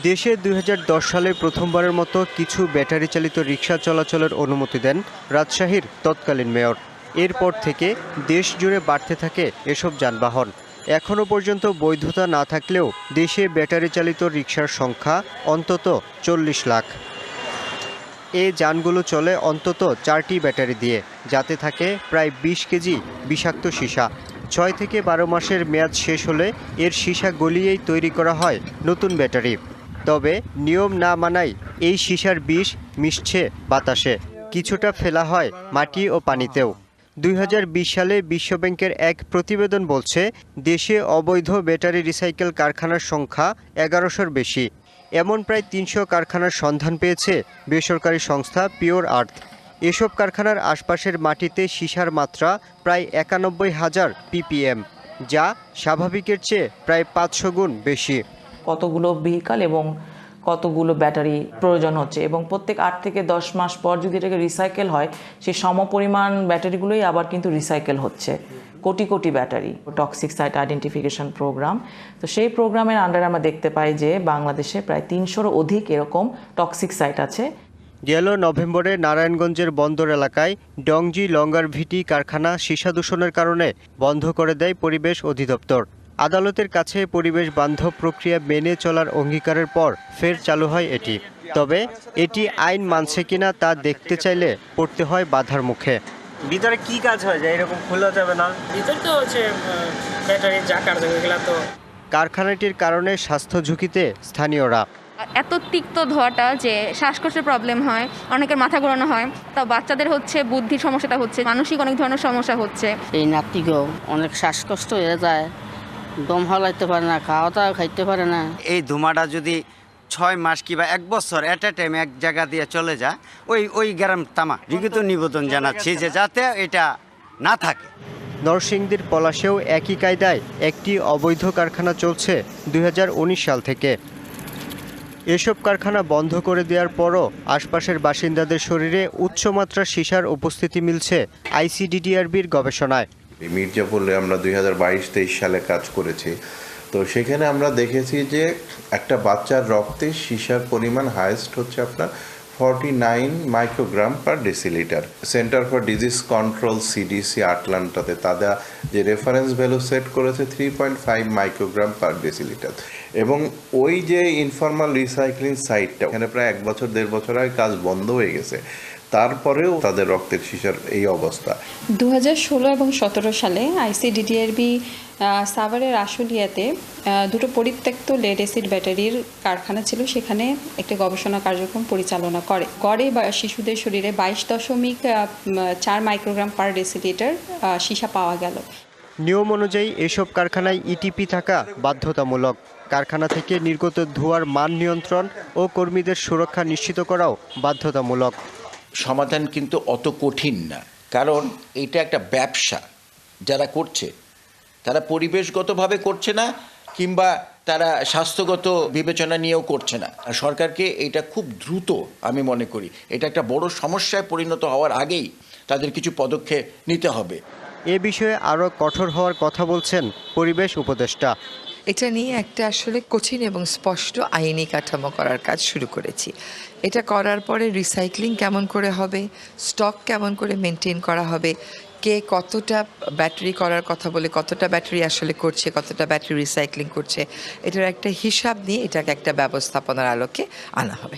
দেশে ২০১০ সালে প্রথমবারের মতো কিছু ব্যাটারি চালিত রিকশা চলাচলের অনুমতি দেন রাজশাহীর তৎকালীন মেয়র। এরপর থেকে দেশ জুড়ে বাড়তে থাকে এসব যানবাহন। এখনও পর্যন্ত বৈধতা না থাকলেও দেশে ব্যাটারি চালিত রিকশার সংখ্যা অন্তত ৪০ লাখ। এই যানগুলো চলে অন্তত ৪টি ব্যাটারি দিয়ে, যাতে থাকে প্রায় ২০ কেজি বিষাক্ত সীসা। ৬ থেকে ১২ মাসের মেয়াদ শেষ হলে এর সীসা গলিয়েই তৈরি করা হয় নতুন ব্যাটারি। তবে নিয়ম না মানায় এই সীসার বিষ মিশছে বাতাসে, কিছুটা ফেলা হয় মাটি ও পানিতেও। ২০২০ সালে বিশ্বব্যাংকের এক প্রতিবেদন বলছে, দেশে অবৈধ ব্যাটারি রিসাইকেল কারখানার সংখ্যা ১১০০-র বেশি। এমন প্রায় ৩০০ কারখানার সন্ধান পেয়েছে বেসরকারি সংস্থা পিওর আর্থ। এসব কারখানার আশপাশের মাটিতে সীসার মাত্রা প্রায় ৯১,০০০ ppm, যা স্বাভাবিকের চেয়ে প্রায় ৫০০ গুণ বেশি। কতগুলো ভেহিকল এবং কতগুলো ব্যাটারি প্রয়োজন হচ্ছে, এবং প্রত্যেক ৮ থেকে ১০ মাস পর যদি এটাকে রিসাইকেল হয়, সেই সমপরিমাণ ব্যাটারিগুলোই আবার কিন্তু রিসাইকেল হচ্ছে। Crore crore battery. Toxic site identification program, তো সেই প্রোগ্রামের আন্ডারে আমরা দেখতে পাই যে বাংলাদেশে প্রায় ৩০০-র অধিক এরকম টক্সিক সাইট আছে। গেল নভেম্বরে নারায়ণগঞ্জের বন্দর এলাকায় ডংজি লঙ্গার ভিটি কারখানা সীসা দূষণের কারণে বন্ধ করে দেয় পরিবেশ অধিদপ্তর। আদালতের কাছে পরিবেশ বান্ধব প্রক্রিয়া মেনে চলার অঙ্গীকারের পর ফের চালু হয় এটি। তবে এটি আইন মানছে কিনা তা দেখতে চাইলে পড়তে হয় বাধার মুখে। ভিতরে কি কাজ হয় যে এরকম খোলা যাবে না? ভিতরে তো হচ্ছে ব্যাটারি যা কার্যক্রম তো। কারখানাটির কারণে স্বাস্থ্য ঝুঁকিতে স্থানীয়রা। এত তিক্ত ধোঁয়াটা যে শ্বাসকষ্টের প্রবলেম হয়, অনেকের মাথা ঘোরানো হয়, তা বাচ্চাদের হচ্ছে বুদ্ধির সমস্যাটা হচ্ছে, মানসিক অনেক ধরনের সমস্যা হচ্ছে। এই নাতিকেও অনেক শ্বাসকষ্ট হয়ে যায়, দম হালাইতে পারে না, খাওয়া দাওয়া খাইতে পারে না। এই ধোঁয়াটা যদি ৬ মাস কিংবা ১ বছর এট এ টাইম এক জায়গা দিয়ে চলে যায়, ওই গ্রাম তামা লিখিত নিবেদন জানাচ্ছি যে যাতে এটা না থাকে। নরসিংদীর পলাশেও একই কায়দায় একটি অবৈধ কারখানা চলছে ২০১৯ সাল থেকে। এসব কারখানা বন্ধ করে দেওয়ার পরও আশপাশের বাসিন্দাদের শরীরে উচ্চমাত্রার সীসার উপস্থিতি মিলছে আইসিডিডিআরবির গবেষণায়। মির্জাপুরে আমরা ২০২২-২৩ সালে কাজ করেছি, তো সেখানে আমরা দেখেছি যে একটা বাচ্চার রক্তে সীসার পরিমাণ হাইয়েস্ট হচ্ছে আপনার 49 microgram per decilitre. Centre for disease control CDC আটলান্টাতে তারা যে রেফারেন্স ভ্যালু সেট করেছে 3.5 মাইক্রোগ্রাম পার ডেসিলিটার। এবং ওই যে ইনফর্মাল রিসাইক্লিং সাইটটা, এখানে প্রায় ১ বছর ১.৫ বছর আগে কাজ বন্ধ হয়ে গেছে, তারপরেও তাদের রক্তের সীসার এই অবস্থা। ২০১৬ এবং ২০১৭ সালে আইসিডিডিআরবি সাভারের আশুলিয়াতে দুটো পরিত্যক্ত লেড অ্যাসিড ব্যাটারির কারখানা ছিল, সেখানে একটি গবেষণা কার্যক্রম পরিচালনা করে। গড়ে শিশুদের শরীরে 22.4 মাইক্রোগ্রাম পার ডেসিলিটার সীসা পাওয়া গেল। নিয়ম অনুযায়ী এসব কারখানায় ইটিপি থাকা বাধ্যতামূলক। কারখানা থেকে নির্গত ধোঁয়ার মান নিয়ন্ত্রণ ও কর্মীদের সুরক্ষা নিশ্চিত করাও বাধ্যতামূলক। সমাধান কিন্তু অত কঠিন না, কারণ এটা একটা ব্যবসা। যারা করছে তারা পরিবেশগতভাবে করছে না, কিংবা তারা স্বাস্থ্যগত বিবেচনা নিয়েও করছে না। সরকারকে এটা খুব দ্রুত, আমি মনে করি এটা একটা বড় সমস্যায় পরিণত হওয়ার আগেই তাদের কিছু পদক্ষেপ নিতে হবে। এ বিষয়ে আরও কঠোর হওয়ার কথা বলছেন পরিবেশ উপদেষ্টা। এটা নিয়ে একটা আসলে কঠিন এবং স্পষ্ট আইনি কাঠামো করার কাজ শুরু করেছি। এটা করার পরে রিসাইক্লিং কেমন করে হবে, স্টক কেমন করে মেনটেন করা হবে, কে কতটা ব্যাটারি করার কথা বলে কতটা ব্যাটারি আসলে করছে, কতটা ব্যাটারি রিসাইক্লিং করছে, এটার একটা হিসাব নিয়ে এটাকে একটা ব্যবস্থাপনার আলোকে আনা হবে।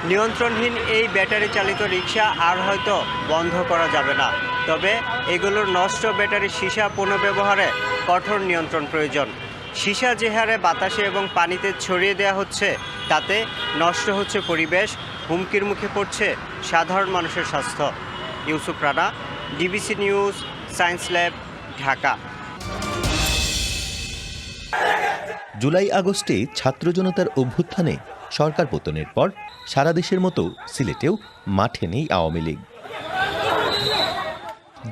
নিয়ন্ত্রণহীন এই ব্যাটারি চালিত রিকশা আর হয়তো বন্ধ করা যাবে না, তবে এগুলোর নষ্ট ব্যাটারি সীসা পুনর্ব্যবহারে কঠোর নিয়ন্ত্রণ প্রয়োজন। সীসা যে হারে বাতাসে এবং পানিতে ছড়িয়ে দেওয়া হচ্ছে, তাতে নষ্ট হচ্ছে পরিবেশ, হুমকির মুখে পড়ছে সাধারণ মানুষের স্বাস্থ্য। Yusuf Rana, DBC news, science lab, Dhaka. July আগস্টে ছাত্র জনতার অভ্যুত্থানে সরকার পতনের পর সারা দেশের মতো সিলেটেও মাঠে নেই আওয়ামী লীগ।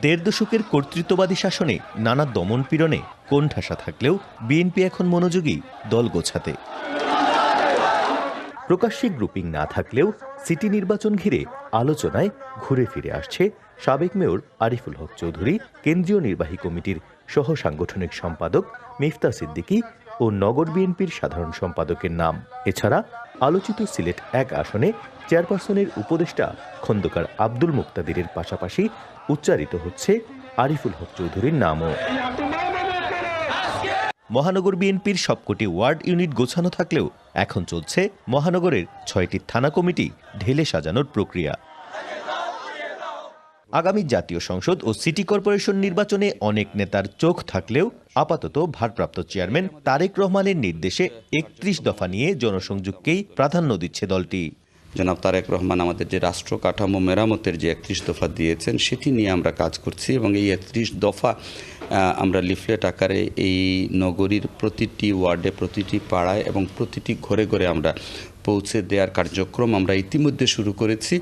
১.৫ দশকের কর্তৃত্ববাদী শাসনে নানা দমনপীড়নে কোণঠাসা থাকলেও বিএনপি এখন মনোযোগী দল গোছাতে। প্রকাশ্যে গ্রুপিং না থাকলেও সিটি নির্বাচন ঘিরে আলোচনায় ঘুরে ফিরে আসছে সাবেক মেয়র আরিফুল হক চৌধুরী, কেন্দ্রীয় নির্বাহী কমিটির সহ সাংগঠনিক সম্পাদক মিফতা সিদ্দিকী ও নগর বিএনপির সাধারণ সম্পাদকের নাম। এছাড়া আলোচিত সিলেট 1 আসনে চেয়ারপারসনের উপদেষ্টা খন্দকার আব্দুল মুক্তাদিরের পাশাপাশি উচ্চারিত হচ্ছে আরিফুল হক চৌধুরীর নামও। মহানগর বিএনপির সবকটি ওয়ার্ড ইউনিট গোছানো থাকলেও এখন চলছে মহানগরের 6টি থানা কমিটি ঢেলে সাজানোর প্রক্রিয়া। আগামী জাতীয় সংসদ ও সিটি কর্পোরেশন নির্বাচনে অনেক নেতার চোখ থাকলেও আপাতত ভারপ্রাপ্ত চেয়ারম্যান তারেক রহমানের নির্দেশে 31 দফা নিয়ে জনসংযোগকেই প্রাধান্য দিচ্ছে দলটি। জনাব তারেক রহমান আমাদের যে রাষ্ট্র কাঠামো মেরামতের যে 31 দফা দিয়েছেন সেটি নিয়ে আমরা কাজ করছি এবং এই 31 দফা আমরা লিফলেট আকারে এই নগরীর প্রতিটি ওয়ার্ডে, প্রতিটি পাড়ায় এবং প্রতিটি ঘরে ঘরে আমরা পৌঁছে দেওয়ার কার্যক্রম আমরা ইতিমধ্যে শুরু করেছি।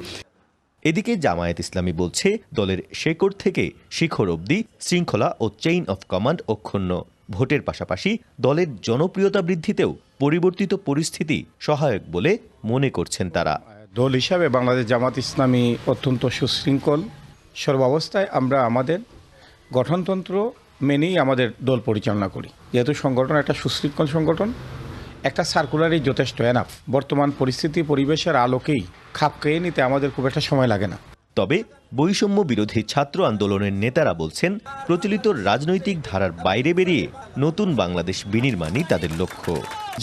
এদিকে জামায়াত ইসলামী বলছে দলের শেকড় থেকে শিখর অবধি শৃঙ্খলা ও চেইন অফ কমান্ড অক্ষুণ্ণ। ভোটের পাশাপাশি দলের জনপ্রিয়তা বৃদ্ধিতেও পরিবর্তিত পরিস্থিতি সহায়ক বলে মনে করছেন তারা। দল হিসাবে বাংলাদেশ জামাত ইসলামী অত্যন্ত সুশৃঙ্খল। সর্বাবস্থায় আমরা আমাদের গঠনতন্ত্র মেনেই আমাদের দল পরিচালনা করি। যেহেতু সংগঠন একটা সুশৃঙ্খল সংগঠন, একটা সার্কুলারই যথেষ্ট এনাফ। বর্তমান পরিস্থিতি পরিবেশের আলোকেই খাপ খেয়ে নিতে আমাদের খুব একটা সময় লাগে না। তবে বৈষম্য বিরোধী ছাত্র আন্দোলনের নেতারা বলছেন প্রচলিত রাজনৈতিক ধারার বাইরে বেরিয়ে নতুন বাংলাদেশ বিনির্মাণই তাদের লক্ষ্য।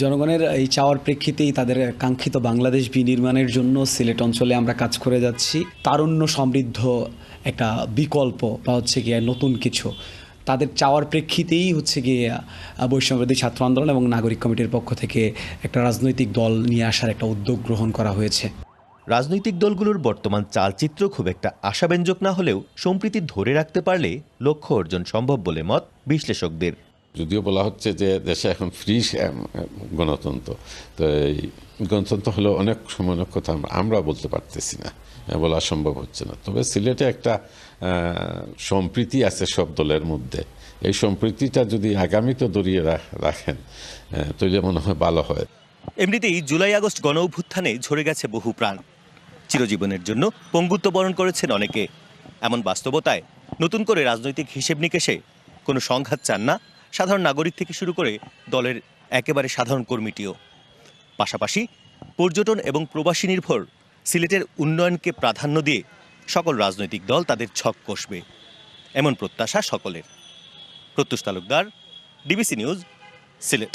জনগণের এই চাওয়ার প্রেক্ষিতেই তাদের কাঙ্ক্ষিত বাংলাদেশ বিনির্মাণের জন্য সিলেট অঞ্চলে আমরা কাজ করে যাচ্ছি। তারুণ্য সমৃদ্ধ একটা বিকল্প বা হচ্ছে গিয়ে নতুন কিছু তাদের চাওয়ার প্রেক্ষিতেই হচ্ছে গিয়ে বৈষম্যবিরোধী ছাত্র আন্দোলন এবং নাগরিক কমিটির পক্ষ থেকে একটা রাজনৈতিক দল নিয়ে আসার একটা উদ্যোগ গ্রহণ করা হয়েছে। রাজনৈতিক দলগুলোর বর্তমান চালচিত্র খুব একটা আশাব্যঞ্জক না হলেও সম্প্রীতি ধরে রাখতে পারলে লক্ষ্য অর্জন সম্ভব বলে মত বিশ্লেষকদের। যদিও বলা হচ্ছে যে দেশে এখন ফ্রি গণতন্ত্র, তো এই গণতন্ত্র হলে অনেক সময় অনেক কথা আমরা বলতে পারতেছি না, বলা সম্ভব হচ্ছে না। তবে সিলেটে একটা সম্প্রীতি আছে সব দলের মধ্যে। এই সম্প্রীতিটা যদি আগামীতে ধরিয়ে রাখেন তাহলে মনে হয় ভালো হয়। এমনিতেই জুলাই আগস্ট গণ অভ্যুত্থানে ঝরে গেছে বহু প্রাণ, চিরজীবনের জন্য পঙ্গুত্ব বরণ করেছেন অনেকে। এমন বাস্তবতায় নতুন করে রাজনৈতিক হিসেব নিকেশে কোনো সংঘাত চান না সাধারণ নাগরিক থেকে শুরু করে দলের একেবারে সাধারণ কর্মীটিও। পাশাপাশি পর্যটন এবং প্রবাসী নির্ভর সিলেটের উন্নয়নকে প্রাধান্য দিয়ে সকল রাজনৈতিক দল তাদের ছক কষবে, এমন প্রত্যাশা সকলের। প্রত্যুষ তালুকদার, ডিবিসি নিউজ, সিলেট।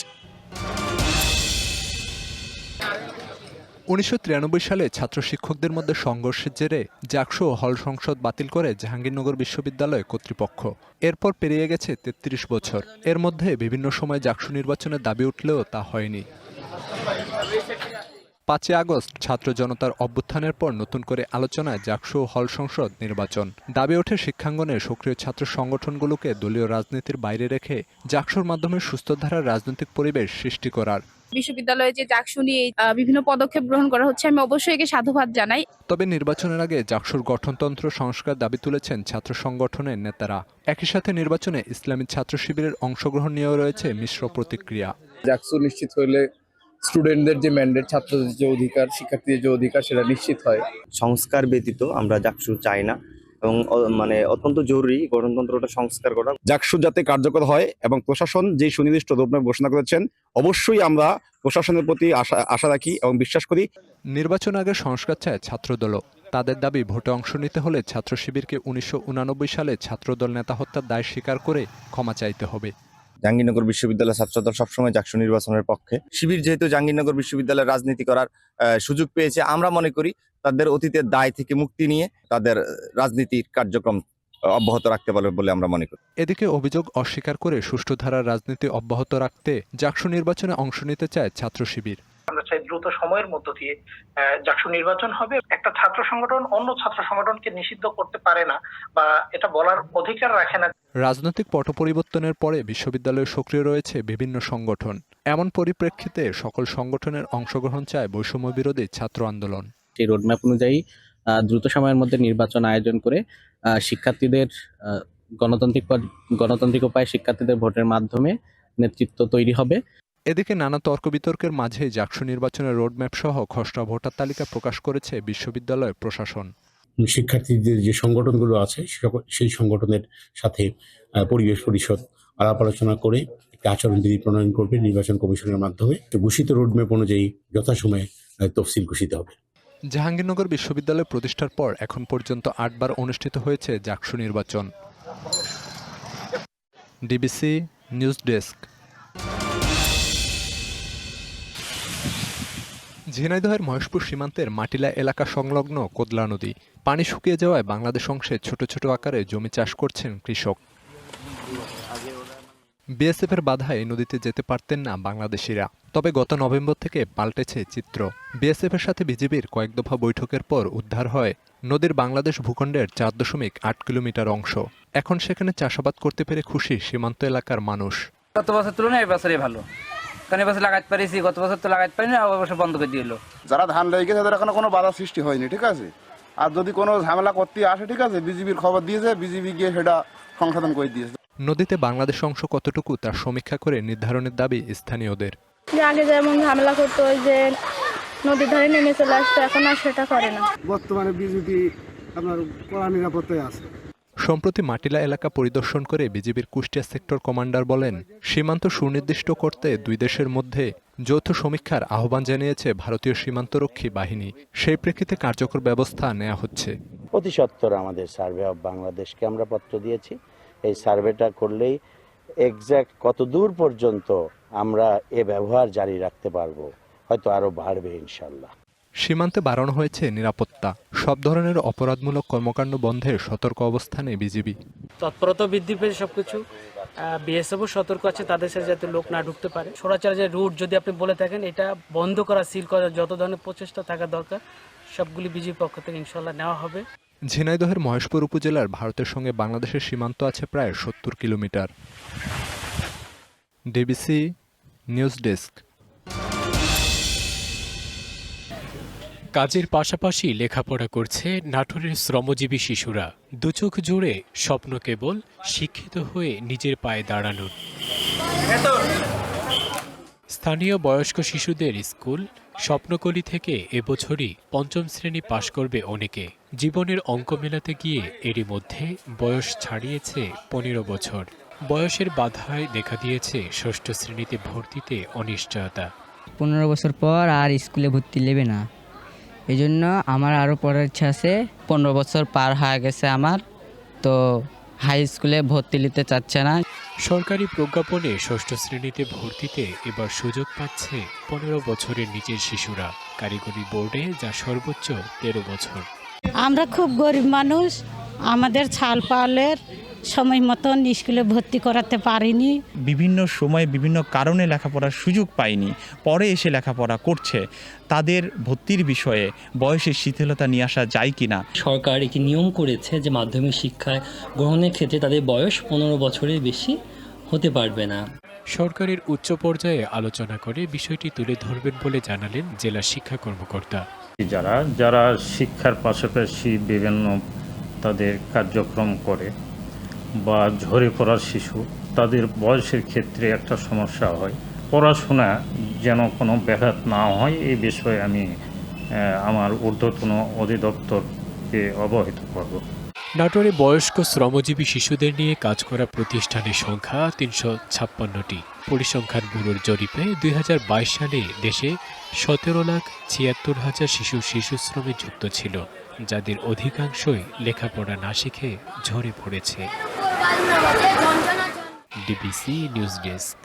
1993 সালে ছাত্র শিক্ষকদের মধ্যে সংঘর্ষের জেরে জাকসু ও হল সংসদ বাতিল করে জাহাঙ্গীরনগর বিশ্ববিদ্যালয় কর্তৃপক্ষ। এরপর পেরিয়ে গেছে 33 বছর। এর মধ্যে বিভিন্ন সময় জাকসু নির্বাচনের দাবি উঠলেও তা হয়নি। 5 আগস্ট ছাত্র জনতার অভ্যুত্থানের পর নতুন করে আলোচনায় জাকসু ও হল সংসদ নির্বাচন। দাবি ওঠে শিক্ষাঙ্গনে সক্রিয় ছাত্র সংগঠনগুলোকে দলীয় রাজনীতির বাইরে রেখে জাকসুর মাধ্যমে সুস্থ ধারার রাজনৈতিক পরিবেশ সৃষ্টি করার। বিশ্ববিদ্যালয়ে যে জাকসু নিয়ে বিভিন্ন পদক্ষেপ গ্রহণ করা হচ্ছে, আমি অবশ্যই একে সাধুবাদ জানাই। তবে নির্বাচনের আগে জাকসুর গঠনতন্ত্র সংস্কার দাবি তুলেছেন ছাত্র সংগঠনের নেতারা। একই সাথে নির্বাচনে ইসলামী ছাত্র শিবিরের অংশগ্রহণ নিয়েও রয়েছে মিশ্র প্রতিক্রিয়া। জাকসু নিশ্চিত হলে স্টুডেন্টদের যে ম্যান্ডেট, ছাত্রদের যে অধিকার, শিক্ষার্থীদের যে অধিকার, সেটা নিশ্চিত হয়। সংস্কার ব্যতীত আমরা জাকসু চাই না এবং অত্যন্ত জরুরি গণতন্ত্রটা সংস্কার করা। জাকসু যাতে কার্যকর হয় এবং প্রশাসন যে সুনির্দিষ্ট রোডম্যাপ ঘোষণা করেছেন, অবশ্যই আমরা প্রশাসনের প্রতি আশা রাখি এবং বিশ্বাস করি। নির্বাচন আগে সংস্কার চায় ছাত্রদলও। তাদের দাবি ভোটে অংশ নিতে হলে ছাত্র শিবিরকে 1989 সালে ছাত্রদল নেতা হত্যার দায় স্বীকার করে ক্ষমা চাইতে হবে। জাহাঙ্গীরনগর বিশ্ববিদ্যালয়ের ছাত্রদল সবসময় জাকসু নির্বাচনের পক্ষে। শিবির যেহেতু জাহাঙ্গীরনগর বিশ্ববিদ্যালয়ের রাজনীতি করার সুযোগ পেয়েছে, আমরা মনে করি তাদের অতীতের দায় থেকে মুক্তি নিয়ে তাদের রাজনীতির কার্যক্রম অব্যাহত রাখতে পারবে বলে আমরা মনে করি। এদিকে অভিযোগ অস্বীকার করে সুষ্ঠু ধারার রাজনীতি অব্যাহত রাখতে জাকসু নির্বাচনে অংশ নিতে চায় ছাত্র শিবির। আমরা চাই দ্রুত সময়ের মধ্য দিয়ে জাকসু নির্বাচন হবে। একটা ছাত্র সংগঠন অন্য ছাত্র সংগঠনকে নিষিদ্ধ করতে পারে না বা এটা বলার অধিকার রাখে না। রাজনৈতিক পট পরিবর্তনের পরে বিশ্ববিদ্যালয়ে সক্রিয় রয়েছে বিভিন্ন সংগঠন। এমন পরিপ্রেক্ষিতে সকল সংগঠনের অংশগ্রহণ চায় বৈষম্য বিরোধী ছাত্র আন্দোলন। সেই রোডম্যাপ অনুযায়ী দ্রুত সময়ের মধ্যে নির্বাচন আয়োজন করে শিক্ষার্থীদের গণতান্ত্রিক উপায়ে শিক্ষার্থীদের ভোটের মাধ্যমে নেতৃত্ব তৈরি হবে। এদিকে নানা তর্ক বিতর্কের মাঝে জাকসু নির্বাচনের রোডম্যাপ সহ খসড়া ভোটার তালিকা প্রকাশ করেছে বিশ্ববিদ্যালয় প্রশাসন। শিক্ষার্থীদের যে সংগঠনগুলো আছে সেই সংগঠনের সাথে পরিবেশ পরিষদ আলাপ আলোচনা করে একটা আচরণবিধি প্রণয়ন করবে নির্বাচন কমিশনের মাধ্যমে। তো ঘোষিত রোডম্যাপ অনুযায়ী যথাসময়ে তফসিল ঘোষিত হবে। জাহাঙ্গীরনগর বিশ্ববিদ্যালয় প্রতিষ্ঠার পর এখন পর্যন্ত 8 বার অনুষ্ঠিত হয়েছে জাকসু নির্বাচন। DBC news desk. ঝিনাইদহের মহেশপুর সীমান্তের মাটিলা এলাকা সংলগ্ন কোদলা নদী পানি শুকিয়ে যাওয়ায় বাংলাদেশ অংশে ছোট ছোট আকারে জমি চাষ করছেন কৃষক। বিএসএফের বাধায় নদীতে যেতে পারতেন না বাংলাদেশিরা। তবে গত নভেম্বর থেকে পাল্টেছে চিত্র। বিএসএফের সাথে বিজিবির কয়েক দফা বৈঠকের পর উদ্ধার হয় নদীর বাংলাদেশ ভূখণ্ডের 4.8 কিলোমিটার অংশ। এখন সেখানে চাষাবাদ করতে পেরে খুশি সীমান্ত এলাকার মানুষ। গত বছর তুলনায় এই বছরই ভালো, কারণ এবছর লাগাতে পারিছি, গত বছর তো লাগাতে পারিনি, অবশ্য বন্ধ করে দিল। যারা ধান লেগে তাদের এখনো কোনো বাধা সৃষ্টি হয়নি, ঠিক আছে। আর যদি কোনো ঝামেলা করতে আসে, ঠিক আছে, বিজিবির খবর দিয়েছে, বিজিবি গিয়ে সেটা সংশোধন করে দিয়েছে। নদীতে বাংলাদেশ অংশ কতটুকু তার সমীক্ষা করে নির্ধারণের দাবি স্থানীয়দের। আগে যেমন ঝামেলা করতো, ওই যে নদীর ধারে নেমে চলে আসতো, এখন আর সেটা করে না। বর্তমানে বিজিবি আপনার কড়া নিরাপত্তায় আছে। সম্প্রতি মাটিলা এলাকা পরিদর্শন করে বিজিবির কুষ্টিয়া সেক্টর কমান্ডার বলেন, সীমান্ত সুনির্দিষ্ট করতে দুই দেশের মধ্যে যৌথ সমীক্ষার আহ্বান জানিয়েছে ভারতীয় সীমান্তরক্ষী বাহিনী। সেই প্রেক্ষিতে কার্যকর ব্যবস্থা নেওয়া হচ্ছে। অতি সত্বর আমাদের সার্ভে অফ বাংলাদেশকে আমরা পত্র দিয়েছি। এই সার্ভেটা করলেই এক্স্যাক্ট কত দূর পর্যন্ত আমরা এ ব্যবহার জারি রাখতে পারবো, হয়তো আরো বাড়বে ইনশাল্লাহ। সীমান্তে বাড়ানো হয়েছে নিরাপত্তা। সব ধরনের অপরাধমূলক কর্মকাণ্ড বন্ধের সতর্ক অবস্থানে বিজিবি। তৎপরতা বৃদ্ধি পেয়েছে সবকিছু। বিএসএফও সতর্ক আছে তাদের সাথে যাতে লোক না ঢুকতে পারে। সরাসরি রুট যদি আপনি বলে থাকেন, এটা বন্ধ করা, সিল করা, যত ধরনের প্রচেষ্টা থাকা দরকার সবগুলি বিজিবির পক্ষ থেকে ইনশাল্লাহ নেওয়া হবে। ঝিনাইদহের মহেশপুর উপজেলার ভারতের সঙ্গে বাংলাদেশের সীমান্ত আছে প্রায় 70 কিলোমিটার। DBC news desk. কাজের পাশাপাশি লেখাপড়া করছে নাটোরের শ্রমজীবী শিশুরা। দুচোখ জুড়ে স্বপ্ন কেবল শিক্ষিত হয়ে নিজের পায়ে দাঁড়ানোর। স্থানীয় বয়স্ক শিশুদের স্কুল স্বপ্নকলি থেকে এবছরই 5ম শ্রেণী পাশ করবে অনেকে। জীবনের অঙ্ক মেলাতে গিয়ে এরই মধ্যে বয়স ছাড়িয়েছে 15 বছর। বয়সের বাধায় দেখা দিয়েছে 6ষ্ঠ শ্রেণীতে ভর্তিতে অনিশ্চয়তা। 15 বছর পর আর স্কুলে ভর্তি নেবে না, এই জন্য আমার আরও পড়ার ইচ্ছা আছে। 15 বছর পার হয়ে গেছে আমার, তো হাই স্কুলে ভর্তি নিতে চাচ্ছে না। সরকারি প্রজ্ঞাপনে 6ষ্ঠ শ্রেণীতে ভর্তিতে এবার সুযোগ পাচ্ছে 15 বছরের নিচের শিশুরা। কারিগরি বোর্ডে যা সর্বোচ্চ 13 বছর। আমরা খুব গরিব মানুষ, আমাদের ছাল পালের সময় মতন স্কুলে ভর্তি করাতে পারিনি। বিভিন্ন সময় বিভিন্ন কারণে লেখাপড়ার সুযোগ পায়নি, পরে এসে লেখাপড়া করছে। তাদের ভর্তির বিষয়ে বয়সের শিথিলতা নিয়ে আসা যায় কিনা। সরকার একটি নিয়ম করেছে যে মাধ্যমিক শিক্ষায় গ্রহণের ক্ষেত্রে তাদের বয়স 15 বছরের বেশি হতে পারবে না। সরকারের উচ্চ পর্যায়ে আলোচনা করে বিষয়টি তুলে ধরবেন বলে জানালেন জেলা শিক্ষা কর্মকর্তা। যারা শিক্ষার পাশাপাশি বিভিন্ন তাদের কার্যক্রম করে বা ঝরে পড়ার শিশু, তাদের বয়সের ক্ষেত্রে একটা সমস্যা হয়। পড়াশোনা যেন কোনো ব্যাঘাত না হয় এই বিষয়ে আমি আমার ঊর্ধ্বতন অধিদপ্তরকে অবহিত করব। নাটোরে বয়স্ক শ্রমজীবী শিশুদের নিয়ে কাজ করা প্রতিষ্ঠানের সংখ্যা 356টি। পরিসংখ্যান ব্যুরোর জরিপে 2022 সালে দেশে 17,76,000 শিশু শ্রমে যুক্ত ছিল, যাদের অধিকাংশই লেখাপড়া না শিখে ঝরে পড়েছে। DBC news desk.